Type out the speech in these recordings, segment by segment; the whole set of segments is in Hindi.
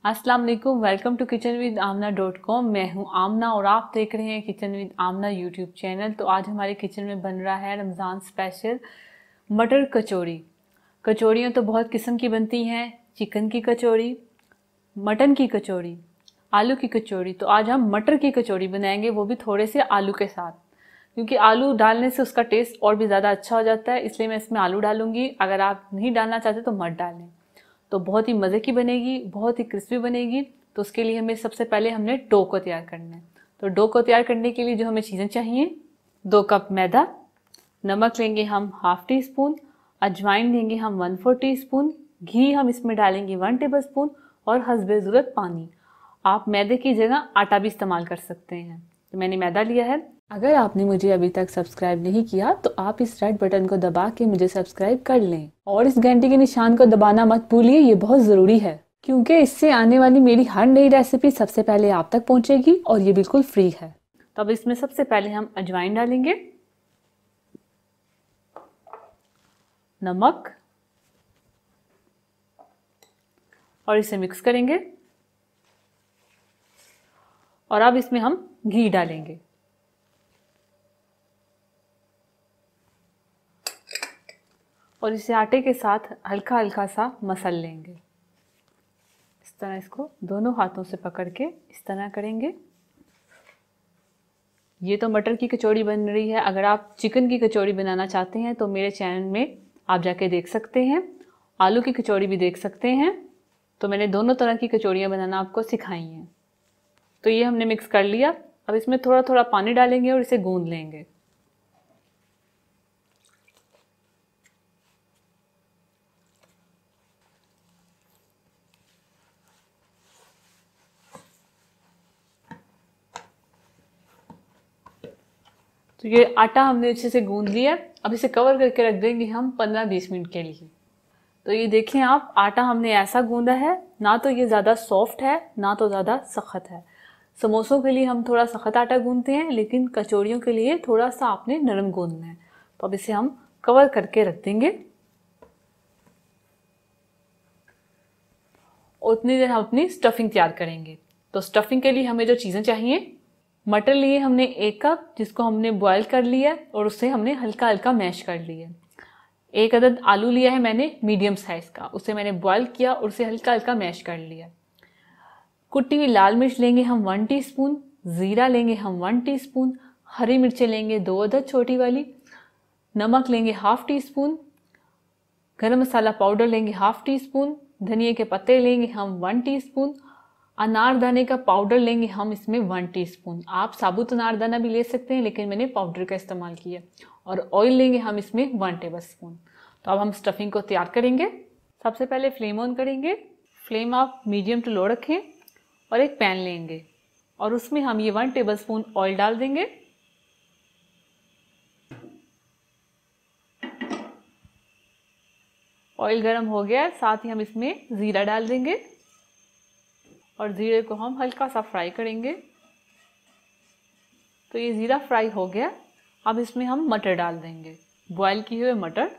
अस्सलाम वालेकुम, वेलकम टू kitchenwithamna.com। मैं हूं आमना और आप देख रहे हैं kitchen with Aamna YouTube channel. तो आज हमारे किचन में बन रहा है रमज़ान स्पेशल मटर कचौड़ी। कचौड़ियाँ तो बहुत किस्म की बनती हैं, चिकन की कचौड़ी, मटन की कचौड़ी, आलू की कचौड़ी। तो आज हम मटर की कचौड़ी बनाएंगे, वो भी थोड़े से आलू के साथ, क्योंकि आलू डालने से उसका टेस्ट और भी ज़्यादा अच्छा हो जाता है, इसलिए मैं इसमें आलू डालूंगी। अगर आप नहीं डालना चाहते तो मत डालें। तो बहुत ही मज़े की बनेगी, बहुत ही क्रिस्पी बनेगी। तो उसके लिए हमें सबसे पहले हमने डो को तैयार करना है। तो डो को तैयार करने के लिए जो हमें चीज़ें चाहिए, 2 कप मैदा, नमक लेंगे हम ½ टी स्पून, अजवाइन लेंगे हम 1/4 टी स्पून, घी हम इसमें डालेंगे 1 टेबल स्पून और हस्बे ज़रूरत पानी। आप मैदे की जगह आटा भी इस्तेमाल कर सकते हैं। तो मैंने मैदा लिया है। अगर आपने मुझे अभी तक सब्सक्राइब नहीं किया तो आप इस रेड बटन को दबा के मुझे सब्सक्राइब कर लें और इस घंटी के निशान को दबाना मत भूलिए, ये बहुत ज़रूरी है, क्योंकि इससे आने वाली मेरी हर नई रेसिपी सबसे पहले आप तक पहुंचेगी और ये बिल्कुल फ्री है। तो अब इसमें सबसे पहले हम अजवाइन डालेंगे, नमक, और इसे मिक्स करेंगे। और अब इसमें हम घी डालेंगे और इसे आटे के साथ हल्का हल्का सा मसल लेंगे। इस तरह इसको दोनों हाथों से पकड़ के इस तरह करेंगे। ये तो मटर की कचौड़ी बन रही है। अगर आप चिकन की कचौड़ी बनाना चाहते हैं तो मेरे चैनल में आप जाके देख सकते हैं, आलू की कचौड़ी भी देख सकते हैं। तो मैंने दोनों तरह की कचौड़ियाँ बनाना आपको सिखाई हैं। तो ये हमने मिक्स कर लिया। अब इसमें थोड़ा थोड़ा पानी डालेंगे और इसे गूंद लेंगे। तो ये आटा हमने अच्छे से गूंद लिया। अब इसे कवर करके रख देंगे हम 15-20 मिनट के लिए। तो ये देखें आप, आटा हमने ऐसा गूंदा है, ना तो ये ज़्यादा सॉफ्ट है ना तो ज़्यादा सख्त है। समोसों के लिए हम थोड़ा सख्त आटा गूंदते हैं, लेकिन कचौड़ियों के लिए थोड़ा सा आपने नरम गूंदना है। तो अब इसे हम कवर करके रख देंगे और उतनी देर हम अपनी स्टफिंग तैयार करेंगे। तो स्टफिंग के लिए हमें जो चीज़ें चाहिए, मटर लिए हमने 1 कप, जिसको हमने बॉयल कर लिया और उससे हमने हल्का हल्का मैश कर लिया। 1 अदद आलू लिया है मैंने मीडियम साइज़ का, उसे मैंने बॉयल किया और उसे हल्का हल्का मैश कर लिया। कुटी हुई लाल मिर्च लेंगे हम 1 टीस्पून, ज़ीरा लेंगे हम 1 टीस्पून, हरी मिर्चें लेंगे 2 अदद छोटी वाली, नमक लेंगे ½ टी स्पून, गरम मसाला पाउडर लेंगे ½ टी स्पून, धनिया के पत्ते लेंगे हम 1 टीस्पून, अनारदाने का पाउडर लेंगे हम इसमें 1 टीस्पून। आप साबुत अनारदाना भी ले सकते हैं, लेकिन मैंने पाउडर का इस्तेमाल किया। और ऑयल लेंगे हम इसमें 1 टेबल स्पून। तो अब हम स्टफिंग को तैयार करेंगे। सबसे पहले फ्लेम ऑन करेंगे। फ्लेम आप मीडियम टू लो रखें और एक पैन लेंगे और उसमें हम ये 1 टेबल स्पून ऑयल डाल देंगे। ऑयल गर्म हो गया, साथ ही हम इसमें ज़ीरा डाल देंगे और ज़ीरे को हम हल्का सा फ्राई करेंगे। तो ये ज़ीरा फ्राई हो गया। अब इसमें हम मटर डाल देंगे, बॉयल किए हुए मटर,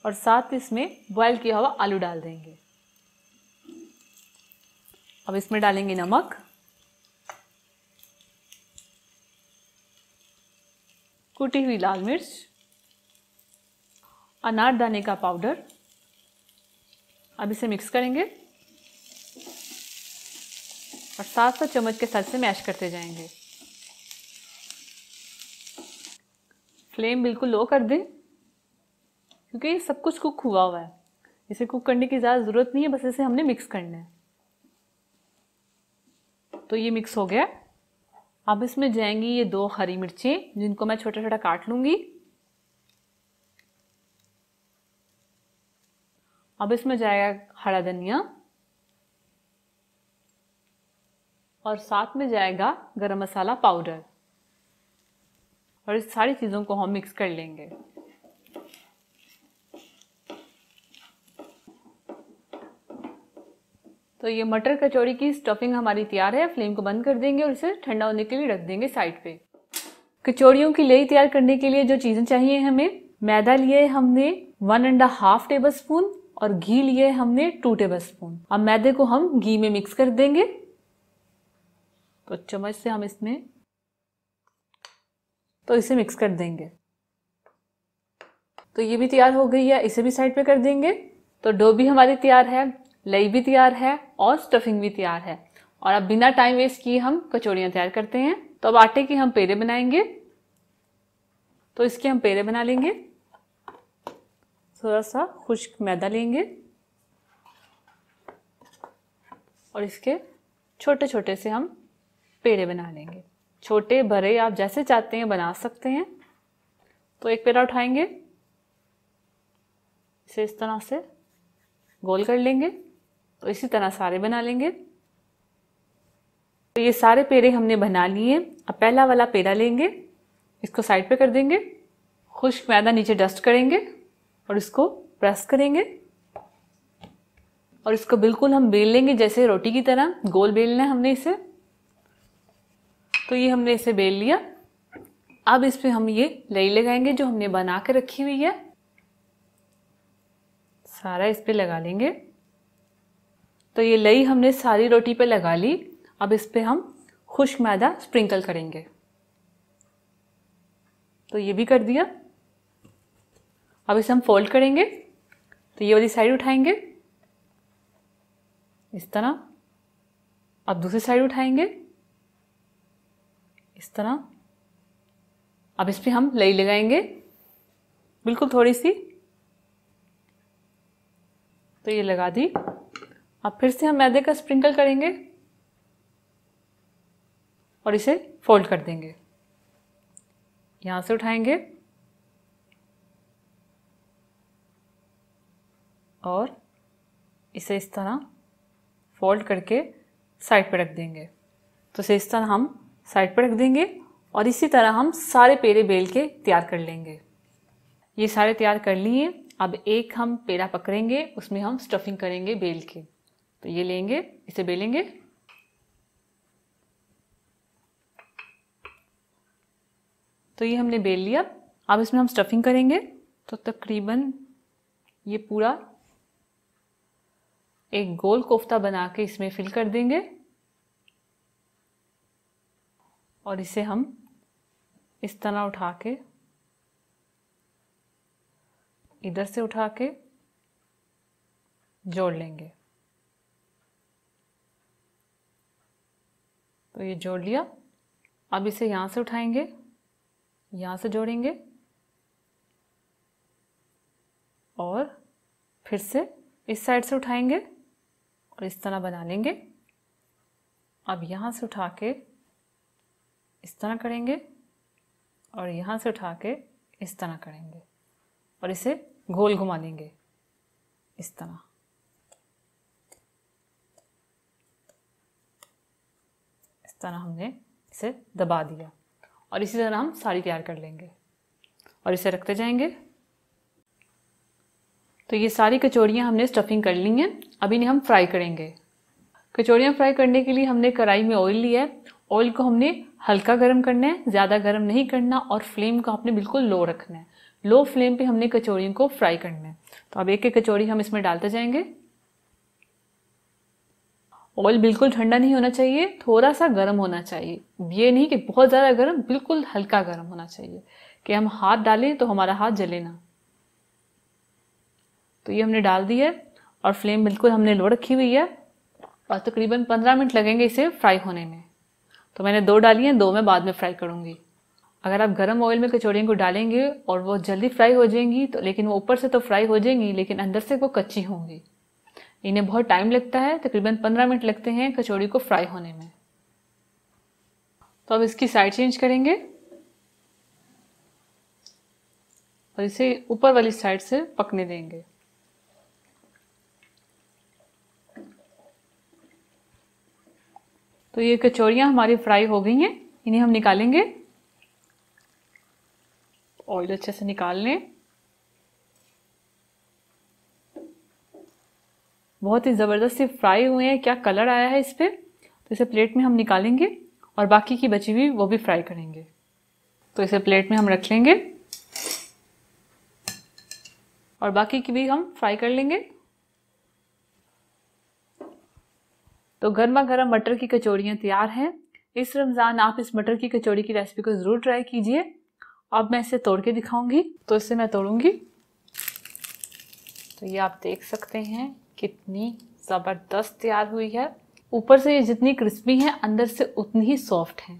और साथ इसमें बॉयल किया हुआ आलू डाल देंगे। अब इसमें डालेंगे नमक, कुटी हुई लाल मिर्च, अनारदाने का पाउडर। अब इसे मिक्स करेंगे और साथ साथ चम्मच के साथ से मैश करते जाएंगे। फ्लेम बिल्कुल लो कर दें, क्योंकि ये सब कुछ कुक हुआ हुआ है। इसे कुक करने की ज़्यादा ज़रूरत नहीं है, बस इसे हमने मिक्स करना है। तो ये मिक्स हो गया। अब इसमें जाएंगी ये 2 हरी मिर्चें, जिनको मैं छोटा छोटा काट लूँगी। अब इसमें जाएगा हरा धनिया और साथ में जाएगा गरम मसाला पाउडर, और इस सारी चीज़ों को हम मिक्स कर लेंगे। तो ये मटर कचौड़ी की स्टफिंग हमारी तैयार है। फ्लेम को बंद कर देंगे और इसे ठंडा होने के लिए रख देंगे साइड पे। कचौड़ियों की लेई तैयार करने के लिए जो चीज़ें चाहिए हमें, मैदा लिए हमने 1½ टेबल स्पून और घी लिए हमने 2 टेबलस्पून। अब मैदे को हम घी में मिक्स कर देंगे। तो चम्मच से हम इसे मिक्स कर देंगे। तो ये भी तैयार हो गई है, इसे भी साइड पे कर देंगे। तो डो भी हमारी तैयार है, लई भी तैयार है और स्टफिंग भी तैयार है। और अब बिना टाइम वेस्ट किए हम कचौड़ियाँ तैयार करते हैं। तो अब आटे की हम पेड़े बनाएंगे। तो इसके हम पेड़े बना लेंगे। थोड़ा सा खुश्क मैदा लेंगे और इसके छोटे छोटे से हम पेड़े बना लेंगे। छोटे बड़े आप जैसे चाहते हैं बना सकते हैं। तो एक पेड़ा उठाएंगे, इसे इस तरह से गोल कर लेंगे। तो इसी तरह सारे बना लेंगे। तो ये सारे पेड़े हमने बना लिए। अब पहला वाला पेड़ा लेंगे, इसको साइड पे कर देंगे। खुश्क मैदा नीचे डस्ट करेंगे और इसको प्रेस करेंगे और इसको बिल्कुल हम बेल लेंगे जैसे रोटी की तरह। गोल बेलना है हमने इसे। तो ये हमने इसे बेल लिया। अब इस पे हम ये लई लगाएंगे जो हमने बना के रखी हुई है। सारा इस पे लगा लेंगे। तो ये लई हमने सारी रोटी पे लगा ली। अब इस पे हम खुश्क मैदा स्प्रिंकल करेंगे। तो ये भी कर दिया। अब इसे हम फोल्ड करेंगे। तो ये वाली साइड उठाएंगे इस तरह। अब दूसरी साइड उठाएंगे इस तरह। अब इस पे हम लई लगाएंगे बिल्कुल थोड़ी सी। तो ये लगा दी। अब फिर से हम मैदे का स्प्रिंकल करेंगे और इसे फोल्ड कर देंगे। यहां से उठाएंगे और इसे इस तरह फोल्ड करके साइड पे रख देंगे। तो इसे इस तरह हम साइड पे रख देंगे और इसी तरह हम सारे पेड़े बेल के तैयार कर लेंगे। ये सारे तैयार कर लिए। अब एक हम पेड़ा पकड़ेंगे, उसमें हम स्टफिंग करेंगे बेल के। तो ये लेंगे, इसे बेलेंगे। तो ये हमने बेल लिया। अब इसमें हम स्टफिंग करेंगे। तो तकरीबन ये पूरा एक गोल कोफ्ता बना के इसमें फिल कर देंगे और इसे हम इस तरह उठा के इधर से उठा के जोड़ लेंगे। तो ये जोड़ लिया। अब इसे यहां से उठाएंगे, यहां से जोड़ेंगे और फिर से इस साइड से उठाएंगे और इस तरह बना लेंगे। अब यहां से उठा के इस तरह करेंगे और यहां से उठा के इस तरह करेंगे और इसे गोल घुमा लेंगे इस तरह। इस तरह हमने इसे दबा दिया और इसी तरह हम सारी तैयार कर लेंगे और इसे रखते जाएंगे। तो ये सारी कचौड़ियाँ हमने स्टफिंग कर ली हैं। अभी इन्हें हम फ्राई करेंगे। कचौड़ियाँ फ्राई करने के लिए हमने कढ़ाई में ऑयल लिया है। ऑयल को हमने हल्का गर्म करना है, ज़्यादा गर्म नहीं करना और फ्लेम को आपने बिल्कुल लो रखना है। लो फ्लेम पे हमने कचौड़ियों को फ्राई करना है। तो अब एक एक कचौड़ी हम इसमें डालते जाएंगे। ऑयल बिल्कुल ठंडा नहीं होना चाहिए, थोड़ा सा गर्म होना चाहिए। ये नहीं कि बहुत ज़्यादा गर्म, बिल्कुल हल्का गर्म होना चाहिए कि हम हाथ डालें तो हमारा हाथ जले ना। तो ये हमने डाल दिया है और फ्लेम बिल्कुल हमने लो रखी हुई है और तकरीबन 15 मिनट लगेंगे इसे फ्राई होने में। तो मैंने 2 डाली हैं, 2 मैं बाद में फ्राई करूँगी। अगर आप गर्म ऑयल में कचौड़ियों को डालेंगे और वो जल्दी फ्राई हो जाएंगी तो, लेकिन वो ऊपर से तो फ्राई हो जाएंगी लेकिन अंदर से वो कच्ची होंगी। इन्हें बहुत टाइम लगता है, तकरीबन 15 मिनट लगते हैं कचौड़ी को फ्राई होने में। तो अब इसकी साइड चेंज करेंगे और इसे ऊपर वाली साइड से पकने देंगे। तो ये कचौड़ियाँ हमारी फ्राई हो गई हैं, इन्हें हम निकालेंगे। ऑयल अच्छे से निकाल लें। बहुत ही ज़बरदस्त से फ्राई हुए हैं, क्या कलर आया है इस पे। तो इसे प्लेट में हम निकालेंगे और बाकी की बची हुई वो भी फ्राई करेंगे। तो इसे प्लेट में हम रख लेंगे और बाकी की भी हम फ्राई कर लेंगे। तो गर्मा गर्म मटर की कचौड़ियाँ तैयार हैं। इस रमज़ान आप इस मटर की कचौड़ी की रेसिपी को ज़रूर ट्राई कीजिए। अब मैं इसे तोड़ के दिखाऊंगी, तो इसे मैं तोड़ूंगी। तो ये आप देख सकते हैं कितनी ज़बरदस्त तैयार हुई है। ऊपर से ये जितनी क्रिस्पी है अंदर से उतनी ही सॉफ्ट है।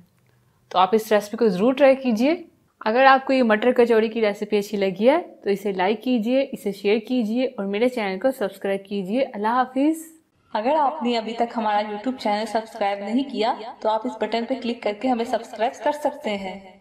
तो आप इस रेसिपी को ज़रूर ट्राई कीजिए। अगर आपको ये मटर कचौड़ी की रेसिपी अच्छी लगी है तो इसे लाइक कीजिए, इसे शेयर कीजिए और मेरे चैनल को सब्सक्राइब कीजिए। अल्लाह हाफिज़। अगर आपने अभी तक हमारा YouTube चैनल सब्सक्राइब नहीं किया तो आप इस बटन पर क्लिक करके हमें सब्सक्राइब कर सकते हैं।